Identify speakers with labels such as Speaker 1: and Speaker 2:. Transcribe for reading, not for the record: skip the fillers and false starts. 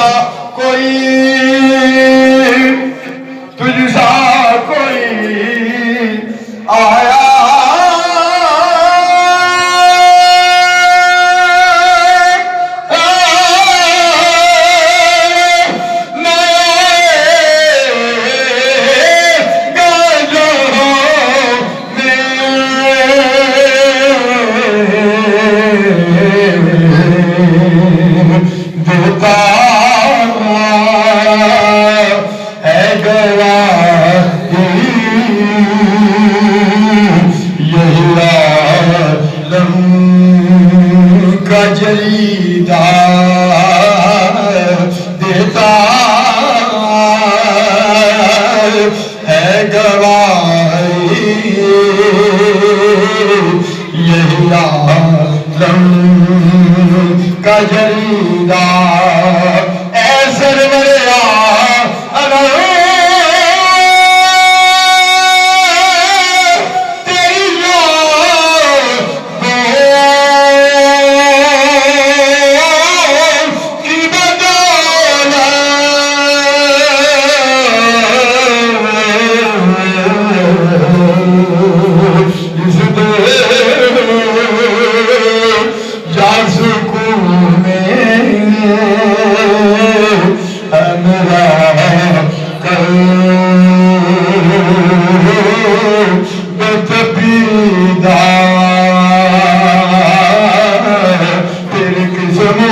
Speaker 1: तुझसा कोई, तुझसा कोई आया देता है गवाही, यही आलम का जरीदा देता है गवाही, यही आलम का जरीदा ऐसे बड़े तेरे किस्मों